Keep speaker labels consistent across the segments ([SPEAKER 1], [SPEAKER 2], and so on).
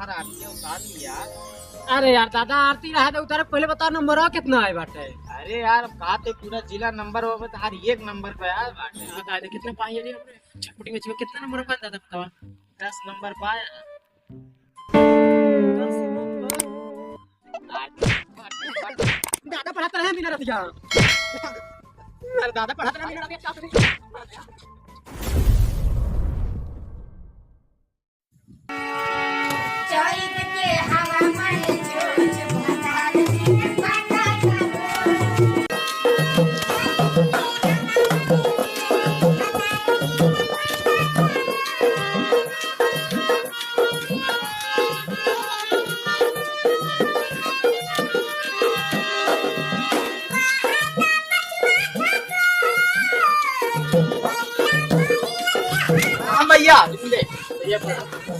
[SPEAKER 1] बाहर आरती उतार लिया।
[SPEAKER 2] अरे यार दादा आरती रहा तो उतारे पहले बता नंबर कितना है बाटे।
[SPEAKER 1] अरे यार कहा तो पूरा जिला नंबर हो तो हर एक नंबर पे यार बाटे।
[SPEAKER 2] दादा कितने पाए ये हमने छपुटी में कितना नंबर पाए दादा बतावा।
[SPEAKER 1] 10 नंबर पाया।
[SPEAKER 2] 10 नंबर दादा पढ़ाता रहे बिना रतिया। अरे दादा पढ़ाता रहे बिना रतिया।
[SPEAKER 1] भैया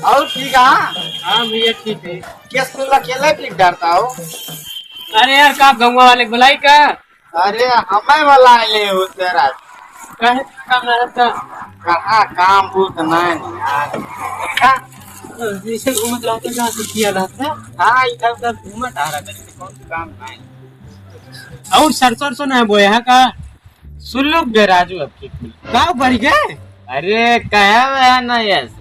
[SPEAKER 1] और ठीक है।
[SPEAKER 2] हाँ भैया ठीक है।
[SPEAKER 1] क्या स्कूल अकेला ठीक डरता हो?
[SPEAKER 2] अरे यार का गाँव वाले बुलाई का।
[SPEAKER 1] अरे हमें वाला ले हो तेरा
[SPEAKER 2] कहे काम रहता
[SPEAKER 1] कहाँ काम भूत नहीं यार।
[SPEAKER 2] जैसे घूमत रहते जहाँ से किया रहता।
[SPEAKER 1] हाँ इधर उधर घूमत आ रहा था कौन काम नहीं।
[SPEAKER 2] और सरसों सरसों नहीं बोया है का।
[SPEAKER 1] सुन लो बेराजू अब की
[SPEAKER 2] गाँव बढ़ गए।
[SPEAKER 1] अरे कहे ना ऐसे।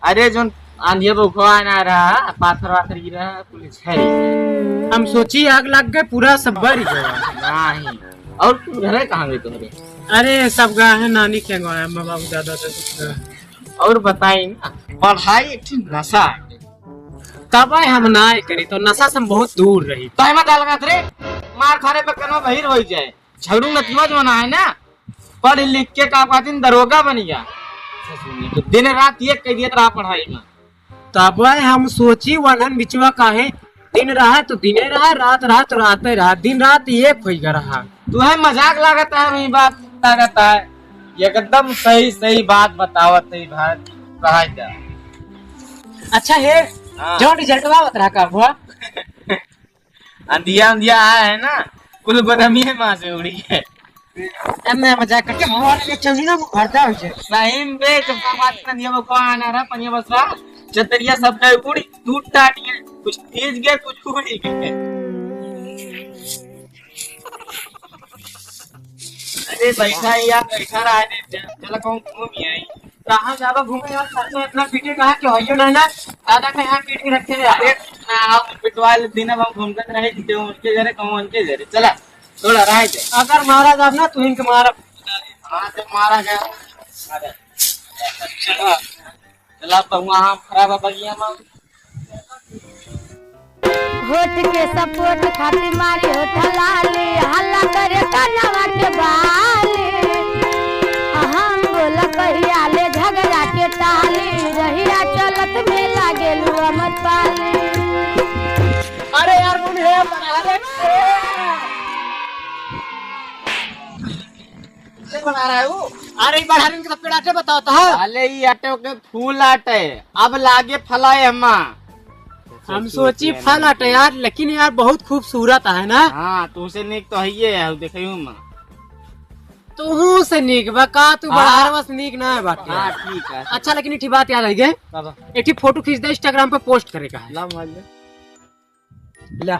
[SPEAKER 1] अरे जो आंधिया बुखवा ना रहा पाथर वाथर गिरा पुलिस है।
[SPEAKER 2] हम सोची आग लग गए पूरा सब बढ़ गया।
[SPEAKER 1] नहीं और तुम घरे कहाँ गए तुम्हारे?
[SPEAKER 2] अरे सब गए हैं नानी के गाँव है माँ बाबू दादा से।
[SPEAKER 1] और बताई ना पढ़ाई एक ठीक नशा है।
[SPEAKER 2] तब हम ना करी तो नशा से हम बहुत दूर रही।
[SPEAKER 1] तो मत लगा रे मार खाने पे कनो बहिर हो जाए झगड़ू नतीजा जो बना है ना पढ़ लिख के का दिन दरोगा बन गया तो दिन रात ये कह दिया रहा पढ़ाई में।
[SPEAKER 2] तब हम सोची वनन बिचवा काहे दिन रहा तो दिने रहा रात रहा तो रात रहा दिन रात ये फैगा रहा।
[SPEAKER 1] तुम्हें मजाक लागता है वही बात लागता है एकदम सही सही बात बतावत सही बात कहा जा।
[SPEAKER 2] अच्छा है जो रिजल्ट बात रहा का हुआ।
[SPEAKER 1] अंधिया अंधिया आया है ना कुल बदमी माँ से उड़ी है।
[SPEAKER 2] अब मैं मजाक करके हमारे लिए चलनी ना भरता हो जाए
[SPEAKER 1] सही में जब बात अंधिया को आना रहा पनिया बसवा चतरिया सब का उड़ी टूट टाटी है कुछ तेज गया कुछ उड़ी गए। अरे बैठा यार बैठा रहा है चला कहूँ घूम आई
[SPEAKER 2] कहाँ ज्यादा घूमे यार सरसों इतना पीटे कहा कि होइयो ना ना दादा के यहाँ पीट के रखे
[SPEAKER 1] अरे आप पिटवाल दिन अब हम घूमते रहे जीते उनके जरे कहूँ उनके जरे चला थोड़ा रह जाए।
[SPEAKER 2] अगर मारा जाब ना तू इनके मारा
[SPEAKER 1] हाँ जब मारा गया चला तो वहाँ खराब बगिया में
[SPEAKER 3] होठ के सपोर्ट खाती मारी होठ लाली हल्ला करे कनवा के बाली हम बोल कहिया ले झगड़ा के टाली रहिया चलत में लागे लुआ मत पाली।
[SPEAKER 2] अरे यार कौन है बना
[SPEAKER 1] बना रहा है वो।
[SPEAKER 2] अरे बढ़ा रहे के पेड़ आटे बताओ तो
[SPEAKER 1] अले ये आटे के फूल आटे अब लागे फलाए अम्मा।
[SPEAKER 2] हम सोची फल आटे यार लेकिन यार बहुत खूबसूरत है ना।
[SPEAKER 1] हाँ तू से निक तो है देखियो मां
[SPEAKER 2] तू से निक बका तू बढ़ार बस निक ना है बात।
[SPEAKER 1] हाँ ठीक है।
[SPEAKER 2] अच्छा लेकिन इठी बात याद आई गए एक फोटो खींच दे इंस्टाग्राम पे पोस्ट करेगा है।
[SPEAKER 1] ला मार ले
[SPEAKER 2] ला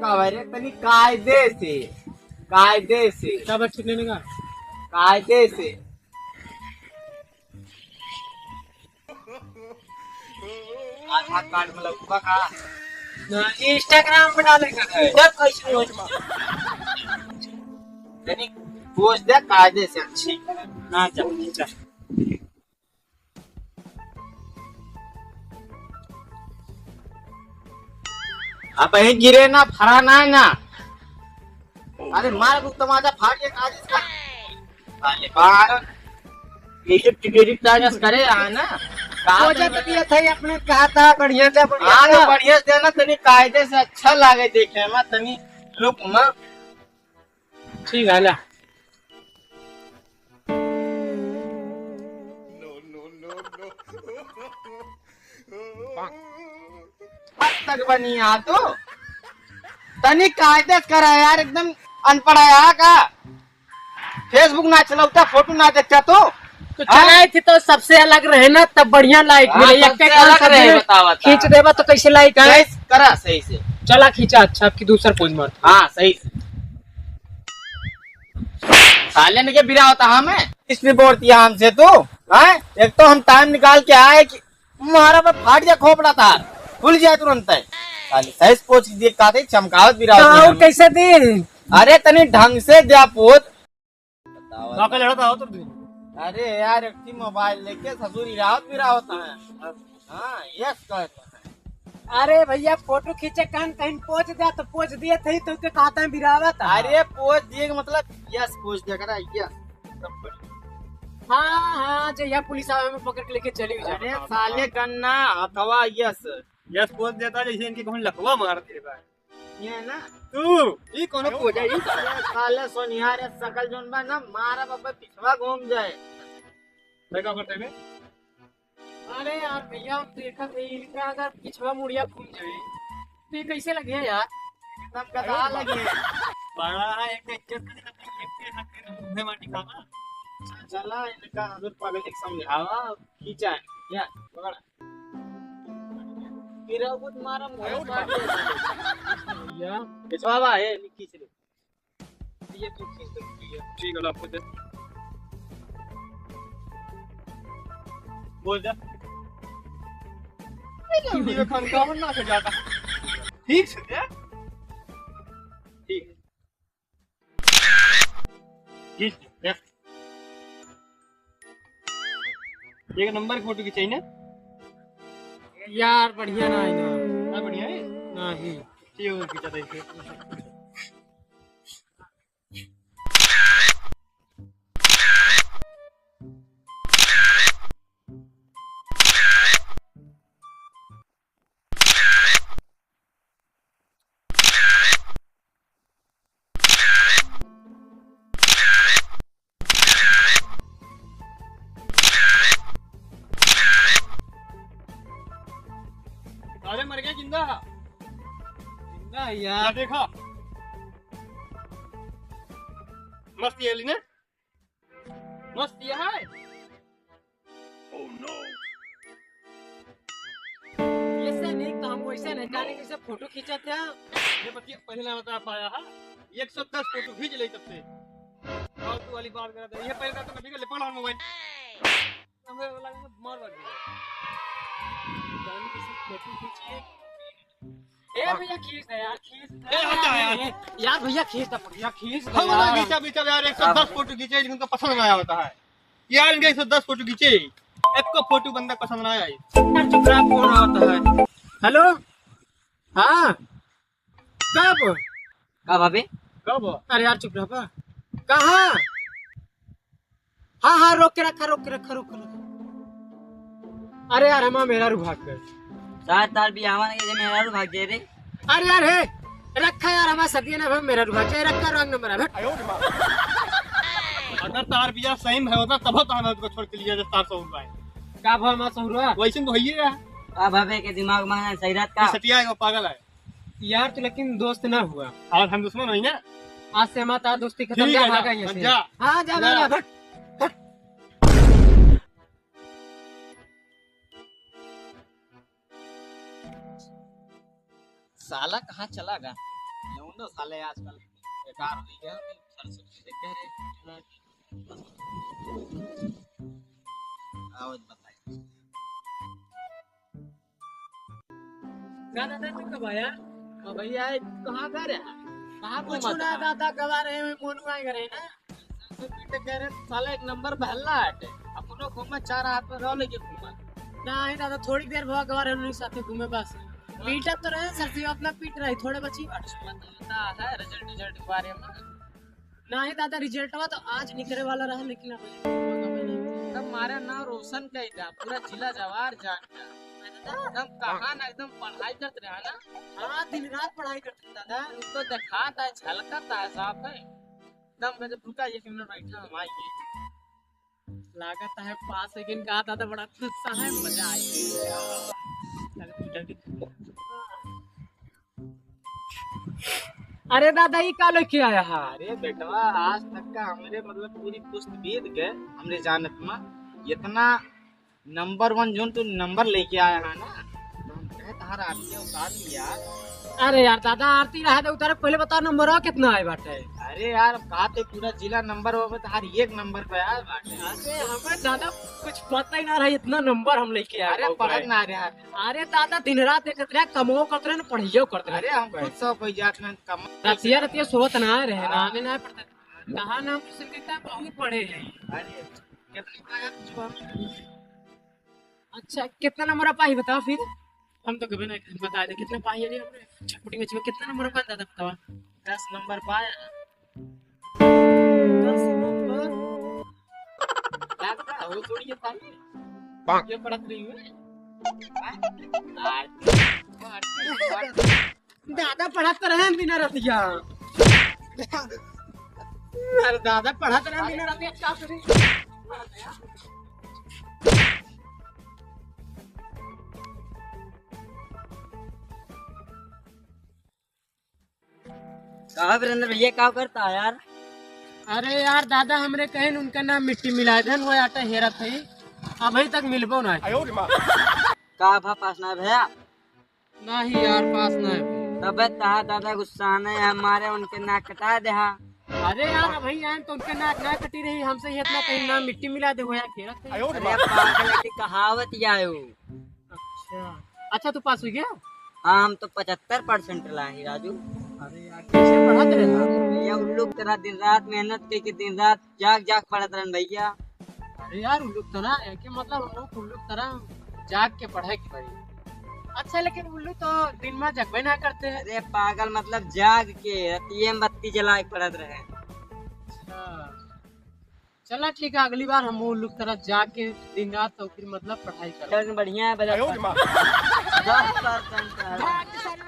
[SPEAKER 1] कावरे तनी कायदे से
[SPEAKER 2] क्या बात ठीक नहीं का
[SPEAKER 1] कायदे से आधार कार्ड में लगूंगा का
[SPEAKER 2] इंस्टाग्राम पे डालेगा जब कैसे हो
[SPEAKER 1] तनी पोस्ट दे कायदे से अच्छी
[SPEAKER 2] ना चल
[SPEAKER 1] अब यही गिरे ना फराना है ना। अरे मार को तमाचा फाड़ के काज इसका अरे बाहर ये टिकट चार्जेस करे है ना
[SPEAKER 2] हो जाता दिया था अपने कहा था बढ़िया से
[SPEAKER 1] बढ़िया से ना तनी कायदे से अच्छा लागे देखे में तनी लुक में
[SPEAKER 2] ठीक है ला
[SPEAKER 1] तक बनी आ तो तनी कायदे करा यार एकदम अनपढ़ आया का फेसबुक ना चलाता, फोटो ना देखता
[SPEAKER 2] तो चलाए थी तो सबसे अलग रहे ना, तब बढ़िया लाइक
[SPEAKER 1] हाँ,
[SPEAKER 2] मिले।
[SPEAKER 1] सबसे अलग रहे, बता।
[SPEAKER 2] खींच देवा तो कैसे लाइक आए?
[SPEAKER 1] सही करा, सही से
[SPEAKER 2] चला खींचा, अच्छा आपकी दूसरा पोज मार।
[SPEAKER 1] हाँ सही से। साले ने क्या बिरा होता हमें इस रिपोर्ट किया हमसे तो, हाँ? एक तो हम टाइम निकाल के आए कि हमारा पर फाट जा खोपड़ा था, खुल जाए तुरंत है। साले सही पोच देख का थे चमकावत बिरा होती है।
[SPEAKER 2] कैसे दी?
[SPEAKER 1] अरे तनी ढंग से दिया पोत।
[SPEAKER 2] लड़ता हो तुम?
[SPEAKER 1] अरे यार एक मोबाइल लेके ससुरी रावत भी रहा होता है। हाँ यस कहता है।
[SPEAKER 2] अरे भैया फोटो खींचे कान कहीं पहुंच दिया तो पहुंच दिए थे तो के कहता है बिरावा था।
[SPEAKER 1] अरे पोच दिए मतलब यस पोच दिया करा यस।
[SPEAKER 2] हाँ हाँ जो यह पुलिस आवे में पकड़ के लेके चली हुई।
[SPEAKER 1] अरे साले कन्ना अथवा यस
[SPEAKER 4] यस पोज देता जैसे इनके कौन लकवा मार दे रहा है।
[SPEAKER 1] ये ना
[SPEAKER 4] तू ये कौन पोज है?
[SPEAKER 1] ये साले सोनिहार सकल जोन बा ना मारा बाबा पिछवा घूम जाए।
[SPEAKER 4] मैं क्या करते हैं?
[SPEAKER 2] अरे यार भैया हम देखा थे इनका अगर पिछवा मुड़िया घूम जाए तो ये कैसे लगे यार?
[SPEAKER 1] सब कदा लगे
[SPEAKER 4] बड़ा है एक इज्जत का मुंह माटी खाना।
[SPEAKER 1] चला इनका हजूर पब्लिक समझावा खींचा या पकड़ गिरा कुछ मारा मुंह काट दे या पिछवा बा है खींच ले ये तू खींच दे।
[SPEAKER 4] ठीक है आपको दे बोल जा ये खान का ना से जाता ठीक से क्या ठीक ठीक है एक नंबर की फोटो खींचाई ना
[SPEAKER 2] यार बढ़िया ना है ना।
[SPEAKER 4] ना बढ़िया है
[SPEAKER 2] नहीं
[SPEAKER 4] ये और खींचा था इसे साले मर गया जिंदा
[SPEAKER 2] जिंदा
[SPEAKER 4] क्या
[SPEAKER 2] यार।
[SPEAKER 4] देखा मस्त ये ली ने मस्त ये है
[SPEAKER 2] ऐसे नहीं तो हम वैसे नहीं जाने कैसे फोटो खींचा था।
[SPEAKER 4] ये बतिया पहले ना बता पाया है 110 फोटो खींच ले तब से फालतू वाली बात कर रहा था। ये पहले का तो कभी का लेपन मोबाइल हमें लगा मार मार दिया
[SPEAKER 2] जाने कैसे फोटो खींचिए। ए भैया खींच दे यार, खींच दे
[SPEAKER 4] ए, हटा यार।
[SPEAKER 2] यार भैया खींच दे भैया खींच दे
[SPEAKER 4] हम ना
[SPEAKER 2] यार।
[SPEAKER 4] खींचा बीचा यार 110 फोटो खींचे जिनको पसंद ना आया होता है यार इनके 110 फोटो खींचे एक को फोटो बंदा पसंद ना आया
[SPEAKER 2] चुप रहा फोन आता है। हेलो हाँ कब?
[SPEAKER 1] का भाभी
[SPEAKER 4] कब
[SPEAKER 2] अरे यार चुप रहा कहाँ? हाँ हाँ रोक के रखा रोक के रखा रोक के रखा। अरे यार हमारा मेरा रू भाग कर
[SPEAKER 1] साथ तार भी आवा नहीं मेरा रू भाग दे रे।
[SPEAKER 2] अरे यार है रखा यार हमारा सदिया ना मेरा रू भाग जाए रखा रंग नंबर है।
[SPEAKER 4] अगर तार बिया सही में होता तब तो हमें उसको छोड़ के लिया 400 रुपए
[SPEAKER 2] का भाव हमारा सहुरा
[SPEAKER 4] वैसे तो भैया है
[SPEAKER 1] का भाभी के दिमाग में सही रात का
[SPEAKER 4] सतिया है वो पागल है
[SPEAKER 2] यार तो लेकिन दोस्त ना हुआ।
[SPEAKER 4] और हम दुश्मन हुई ना
[SPEAKER 2] आज से हमारा दोस्ती खत्म।
[SPEAKER 4] ठीक
[SPEAKER 2] जा
[SPEAKER 4] है,
[SPEAKER 2] भागा
[SPEAKER 4] जा,
[SPEAKER 2] यहाँ से।
[SPEAKER 4] जा।
[SPEAKER 2] हाँ जा
[SPEAKER 4] जा।
[SPEAKER 2] भागा फट।
[SPEAKER 1] साला कहाँ चला गा लौंडो साले आजकल बेकार हो गया सरस्वती से कह रहे आवाज बताइए
[SPEAKER 2] दादा तू कब आया?
[SPEAKER 1] भैया कहाँ घर है कहाँ
[SPEAKER 2] कुछ ना दादा कवा रहे हैं मोनू आए करे ना।
[SPEAKER 1] बेटे कह रहे साला एक नंबर बहला है अपनो घूमा चार हाथ में रह लेके घूमा
[SPEAKER 2] ना है दादा थोड़ी देर भाग कवा रहे हैं साथ में घूमे बस पीटा तो रहे सरसी अपना पीट रहे थोड़े बची
[SPEAKER 1] है रिजल्ट रिजल्ट के बारे में
[SPEAKER 2] ना है दादा रिजल्ट हुआ तो आज निकले वाला रहा लेकिन
[SPEAKER 1] तब मारा नाम रोशन कही था पूरा जिला जवार जान एकदम कहा ना एकदम पढ़ाई करते रहा ना।
[SPEAKER 2] हाँ दिन रात पढ़ाई करते दादा।
[SPEAKER 1] तो दिखाता है झलकता है साफ है एकदम मैं रुका 1 मिनट बैठा हम आइए
[SPEAKER 2] लागत है 5 सेकंड का आता था बड़ा गुस्सा है मजा आई। अरे दादा ये का लेके आया है?
[SPEAKER 1] अरे बेटवा आज तक का हमरे मतलब पूरी पुस्त बीत गए हमरे जानत में इतना नंबर 1 जोन तू नंबर लेके आया है ना तो हम कहे तार आरती उतार लिया।
[SPEAKER 2] अरे यार दादा आरती रहा तो उतारे, पहले बताओ नंबर कितना आए बाटे?
[SPEAKER 1] अरे यार कहा थे पूरा जिला नंबर हो तो हर एक नंबर पे आया बाटे।
[SPEAKER 2] अरे हमें दादा कुछ पता ही ना रहा इतना नंबर हम लेके आए।
[SPEAKER 1] अरे पढ़ ना रहा।
[SPEAKER 2] अरे दादा दिन रात देखते रहे, कमो करते रहे, पढ़ियो करते रहे।
[SPEAKER 1] अरे हम खुद सौ कोई जात में कम
[SPEAKER 2] रतिया रतिया सोत ना रहे ना, हमें ना पड़ता कहा नाम किसी किताब बहुत पढ़े हैं।
[SPEAKER 1] अरे कितनी पाया तुझको?
[SPEAKER 2] अच्छा कितना नंबर पाई बताओ फिर? हम तो कभी नहीं बता दे कितना पाई है हमने छपुटी में कितना नंबर पाया दादा बताओ?
[SPEAKER 1] 10 नंबर पाया।
[SPEAKER 2] 10 नंबर
[SPEAKER 1] दादा वो थोड़ी ये पाई ये पढ़त रही हूँ।
[SPEAKER 2] दादा पढ़ाते रहे बिना रतिया। अरे दादा पढ़ाते रहे बिना रतिया क्या करें?
[SPEAKER 5] कहा वीरेंद्र भैया क्या करता है यार?
[SPEAKER 2] अरे यार दादा हमरे कहे उनका नाम मिट्टी मिलाए धन वो आटा हेरा थी अभी तक मिलबो ना।
[SPEAKER 5] का भा पास ना भैया?
[SPEAKER 2] नहीं यार पास ना है।
[SPEAKER 5] तब तहा दादा गुस्सा नहीं हमारे उनके नाक कटा दे।
[SPEAKER 2] अरे यार अभी आए तो उनके नाक ना कटी रही हमसे ये इतना कहीं नाम मिट्टी मिला दे होया खेरा थे।
[SPEAKER 5] अरे पागल की कहावत ही आयो।
[SPEAKER 2] अच्छा तू पास हो गया?
[SPEAKER 5] हाँ हम तो 75% लाए राजू।
[SPEAKER 2] अरे यार कैसे पढ़ाते रहे?
[SPEAKER 5] भैया उन लोग तरह दिन रात मेहनत करके दिन रात जाग जाग पढ़त रहन भैया।
[SPEAKER 2] अरे यार उन लोग तरह है कि मतलब उन लोग तरह जाग के पढ़ाई की भाई। अच्छा लेकिन उल्लू तो दिन में जगबे ना करते हैं।
[SPEAKER 5] अरे पागल मतलब जाग के रतिये में बत्ती जला के पढ़त रहे।
[SPEAKER 2] अच्छा चला ठीक है अगली बार हम उन लोग तरह जाग के दिन रात तो फिर मतलब पढ़ाई कर
[SPEAKER 5] बढ़िया है 10%